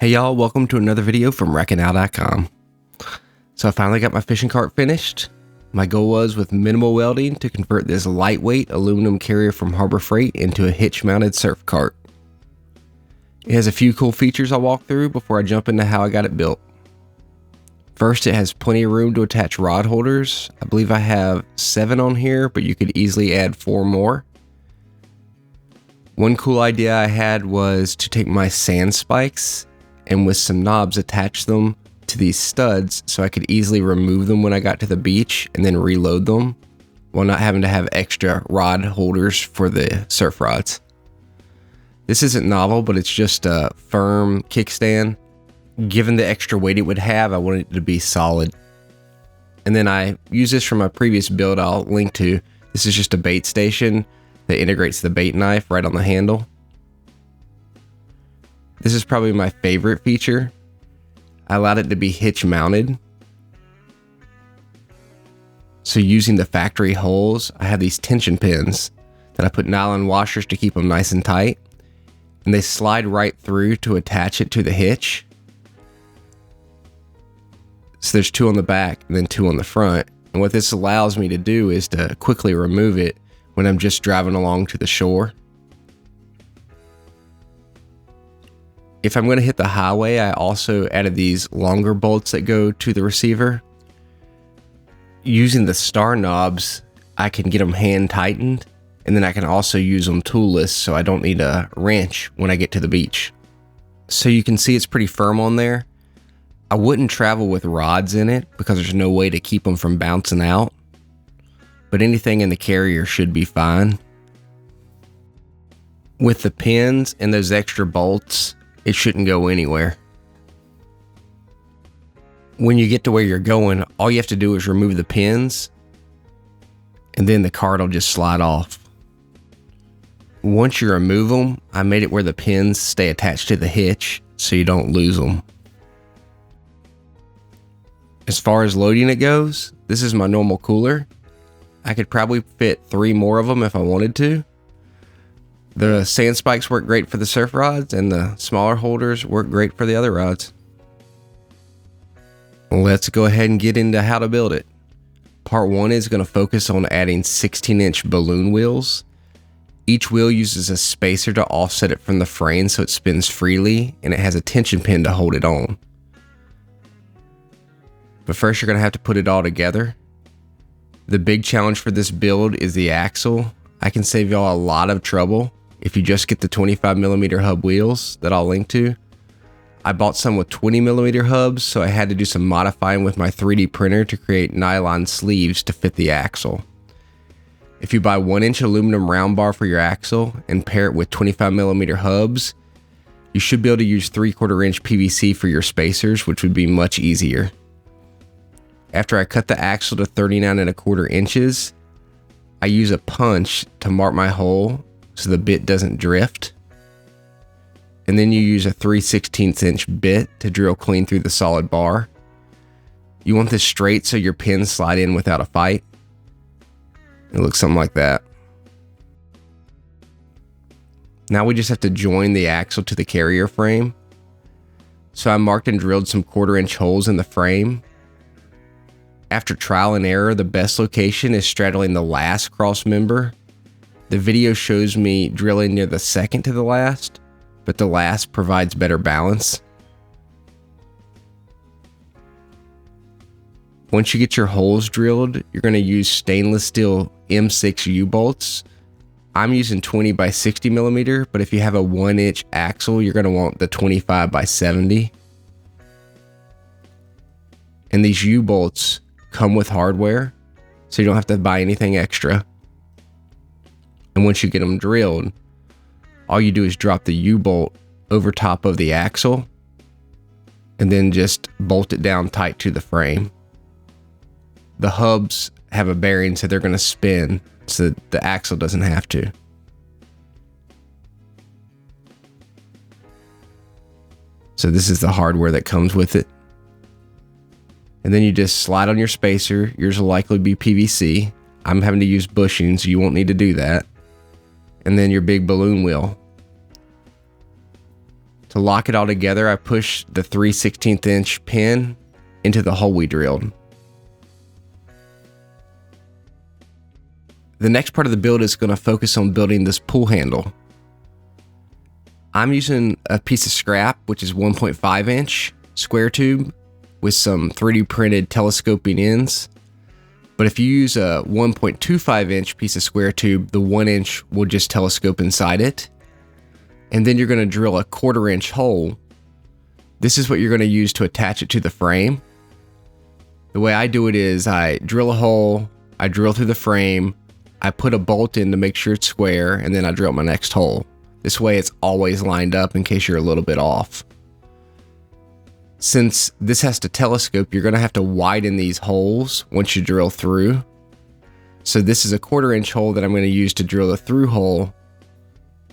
Hey y'all, welcome to another video from wreckingnow.com. So I finally got my fishing cart finished. My goal was, with minimal welding, to convert this lightweight aluminum carrier from Harbor Freight into a hitch-mounted surf cart. It has a few cool features I'll walk through before I jump into how I got it built. First, it has plenty of room to attach rod holders. I believe I have 7 on here, but you could easily add 4 more. One cool idea I had was to take my sand spikes and with some knobs attach them to these studs so I could easily remove them when I got to the beach and then reload them while not having to have extra rod holders for the surf rods. This isn't novel, but it's just a firm kickstand. Given the extra weight it would have, I wanted it to be solid. And then I use this from my previous build I'll link to. This is just a bait station that integrates the bait knife right on the handle. This is probably my favorite feature. I allowed it to be hitch mounted. So using the factory holes, I have these tension pins that I put nylon washers to keep them nice and tight. And they slide right through to attach it to the hitch. So there's 2 on the back and then 2 on the front. And what this allows me to do is to quickly remove it when I'm just driving along to the shore. If I'm going to hit the highway, I also added these longer bolts that go to the receiver. Using the star knobs, I can get them hand tightened, and then I can also use them toolless so I don't need a wrench when I get to the beach. So you can see it's pretty firm on there. I wouldn't travel with rods in it because there's no way to keep them from bouncing out, but anything in the carrier should be fine. With the pins and those extra bolts, it shouldn't go anywhere. When you get to where you're going, all you have to do is remove the pins, and then the cart will just slide off. Once you remove them, I made it where the pins stay attached to the hitch so you don't lose them. As far as loading it goes, this is my normal cooler. I could probably fit 3 more of them if I wanted to. The sand spikes work great for the surf rods, and the smaller holders work great for the other rods. Let's go ahead and get into how to build it. Part 1 is going to focus on adding 16-inch balloon wheels. Each wheel uses a spacer to offset it from the frame so it spins freely, and it has a tension pin to hold it on. But first, you're going to have to put it all together. The big challenge for this build is the axle. I can save y'all a lot of trouble if you just get the 25mm hub wheels that I'll link to. I bought some with 20mm hubs, so I had to do some modifying with my 3D printer to create nylon sleeves to fit the axle. If you buy 1-inch aluminum round bar for your axle and pair it with 25mm hubs, you should be able to use 3/4-inch PVC for your spacers, which would be much easier. After I cut the axle to 39¼ inches, I use a punch to mark my hole so the bit doesn't drift. And then you use a 3/16-inch bit to drill clean through the solid bar. You want this straight so your pins slide in without a fight. It looks something like that. Now we just have to join the axle to the carrier frame. So I marked and drilled some 1/4-inch holes in the frame. After trial and error, the best location is straddling the last cross member. The video shows me drilling near the second to the last, but the last provides better balance. Once you get your holes drilled, you're going to use stainless steel M6 U-bolts. I'm using 20x60mm, but if you have a 1-inch axle, you're going to want the 25x70. And these U-bolts come with hardware, so you don't have to buy anything extra. And once you get them drilled, all you do is drop the U-bolt over top of the axle and then just bolt it down tight to the frame. The hubs have a bearing, so they're going to spin so the axle doesn't have to. So this is the hardware that comes with it. And then you just slide on your spacer. Yours will likely be PVC. I'm having to use bushing, so you won't need to do that. And then your big balloon wheel. To lock it all together, I push the 3/16 inch pin into the hole we drilled. The next part of the build is going to focus on building this pull handle. I'm using a piece of scrap, which is 1.5 inch square tube with some 3D printed telescoping ends. But if you use a 1.25 inch piece of square tube, the 1 inch will just telescope inside it. And then you're going to drill a 1/4 inch hole. This is what you're going to use to attach it to the frame. The way I do it is I drill a hole, I drill through the frame, I put a bolt in to make sure it's square, and then I drill my next hole. This way it's always lined up in case you're a little bit off. Since this has to telescope, you're going to have to widen these holes once you drill through. So this is a 1/4 inch hole that I'm going to use to drill the through hole.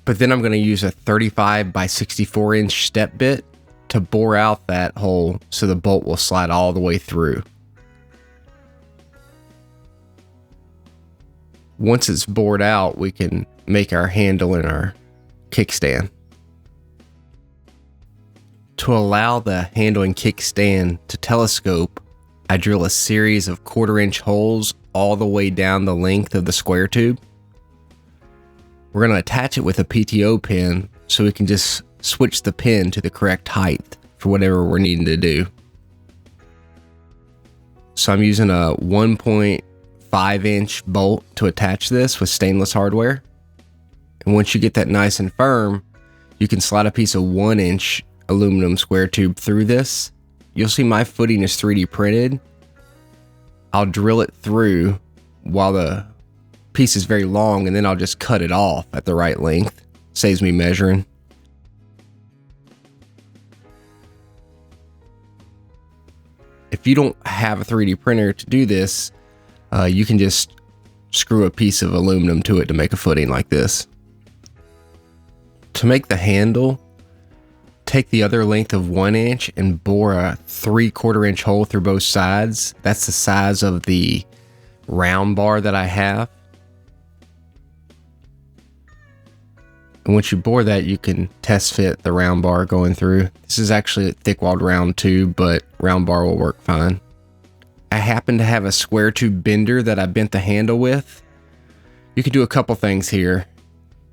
But then I'm going to use a 35 by 64 inch step bit to bore out that hole so the bolt will slide all the way through. Once it's bored out, we can make our handle and our kickstand. To allow the handle and kickstand to telescope, I drill a series of 1/4 inch holes all the way down the length of the square tube. We're going to attach it with a PTO pin so we can just switch the pin to the correct height for whatever we're needing to do. So I'm using a 1.5 inch bolt to attach this with stainless hardware. And once you get that nice and firm, you can slide a piece of 1 inch aluminum square tube through this. You'll see my footing is 3D printed. I'll drill it through while the piece is very long, and then I'll just cut it off at the right length. Saves me measuring. If you don't have a 3D printer to do this, you can just screw a piece of aluminum to it to make a footing like this. To make the handle, take the other length of 1 inch and bore a 3/4 inch hole through both sides. That's the size of the round bar that I have. And once you bore that, you can test fit the round bar going through. This is actually a thick-walled round tube, but round bar will work fine. I happen to have a square tube bender that I bent the handle with. You can do a couple things here.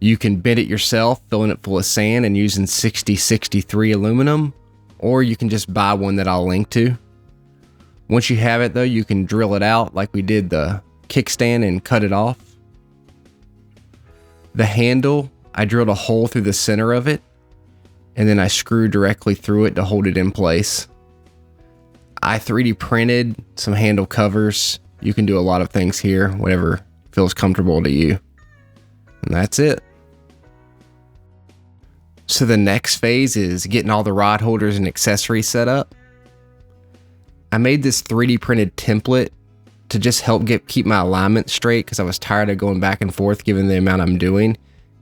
You can bend it yourself, filling it full of sand and using 6063 aluminum, or you can just buy one that I'll link to. Once you have it though, you can drill it out like we did the kickstand and cut it off. The handle, I drilled a hole through the center of it, and then I screwed directly through it to hold it in place. I 3D printed some handle covers. You can do a lot of things here, whatever feels comfortable to you. And that's it. So the next phase is getting all the rod holders and accessories set up. I made this 3D printed template to just help keep my alignment straight because I was tired of going back and forth given the amount I'm doing.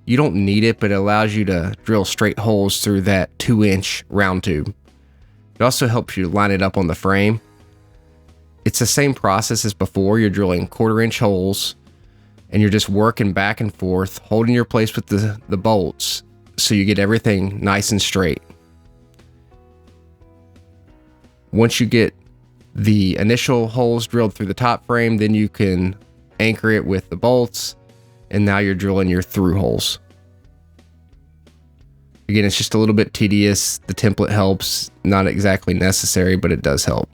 You don't need it, but it allows you to drill straight holes through that 2-inch round tube. It also helps you line it up on the frame. It's the same process as before. You're drilling 1/4 inch holes and you're just working back and forth, holding your place with the bolts so you get everything nice and straight. Once you get the initial holes drilled through the top frame, then you can anchor it with the bolts, and now you're drilling your through holes. Again, it's just a little bit tedious. The template helps, not exactly necessary, but it does help.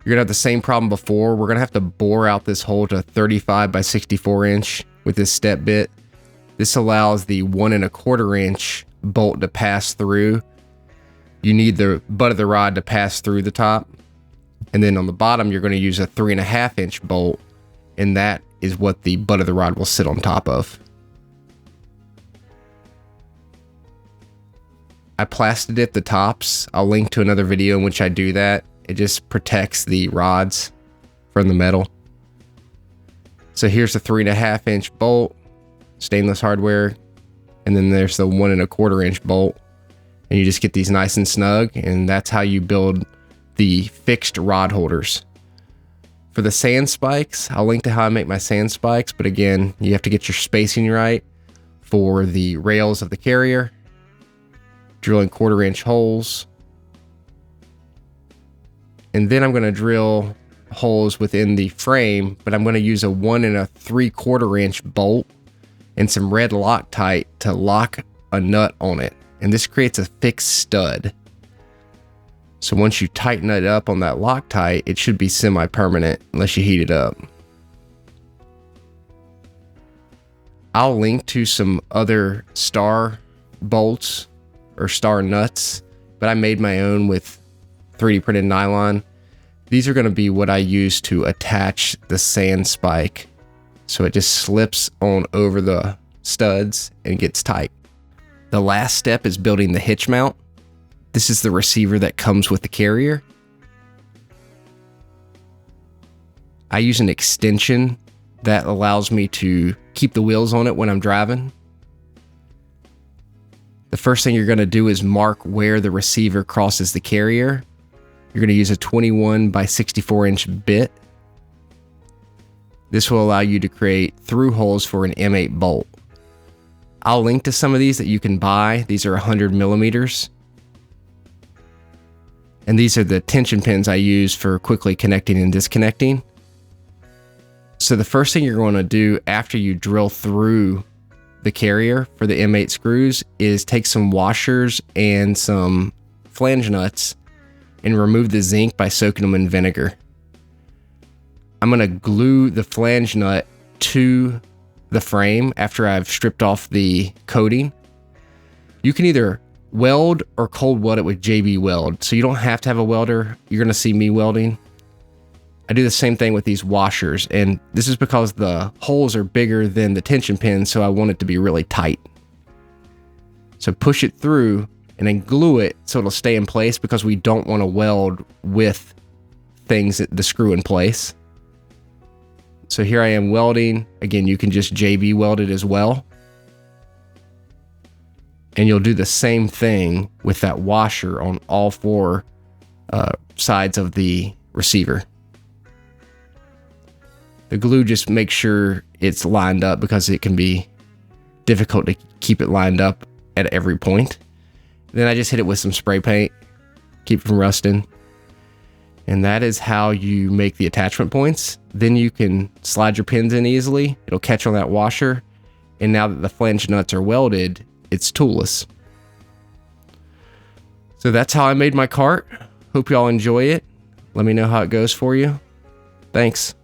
You're gonna have the same problem before. We're gonna have to bore out this hole to 35 by 64 inch with this step bit. This allows the 1 1/4 inch bolt to pass through. You need the butt of the rod to pass through the top. And then on the bottom, you're gonna use a 3.5 inch bolt, and that is what the butt of the rod will sit on top of. I plasti dip the tops. I'll link to another video in which I do that. It just protects the rods from the metal. So here's the 3.5 inch bolt, stainless hardware, and then there's the 1 1/4 inch bolt. And you just get these nice and snug, and that's how you build the fixed rod holders. For the sand spikes, I'll link to how I make my sand spikes, but again, you have to get your spacing right for the rails of the carrier. drilling 1/4-inch holes. And then I'm going to drill holes within the frame, but I'm going to use a 1 3/4-inch bolt and some red Loctite to lock a nut on it. And this creates a fixed stud. So once you tighten it up on that Loctite, it should be semi-permanent unless you heat it up. I'll link to some other star bolts or star nuts, but I made my own with 3D printed nylon. These are going to be what I use to attach the sand spike, so it just slips on over the studs and gets tight. The last step is building the hitch mount. This is the receiver that comes with the carrier. I use an extension that allows me to keep the wheels on it when I'm driving. The first thing you're going to do is mark where the receiver crosses the carrier. You're going to use a 21 by 64-inch bit. This will allow you to create through holes for an M8 bolt. I'll link to some of these that you can buy. These are 100 millimeters. And these are the tension pins I use for quickly connecting and disconnecting. So the first thing you're going to do after you drill through the carrier for the M8 screws is take some washers and some flange nuts and remove the zinc by soaking them in vinegar. I'm going to glue the flange nut to the frame after I've stripped off the coating. You can either weld or cold weld it with JB Weld, so you don't have to have a welder. You're going to see me welding. I do the same thing with these washers, and this is because the holes are bigger than the tension pins, so I want it to be really tight. So push it through and then glue it so it'll stay in place, because we don't want to weld with things that the screw in place. So here I am welding. Again, you can just JB weld it as well. And you'll do the same thing with that washer on all four sides of the receiver. The glue just makes sure it's lined up, because it can be difficult to keep it lined up at every point. Then I just hit it with some spray paint, keep it from rusting. And that is how you make the attachment points. Then you can slide your pins in easily. It'll catch on that washer. And now that the flange nuts are welded, it's toolless. So that's how I made my cart. Hope y'all enjoy it. Let me know how it goes for you. Thanks.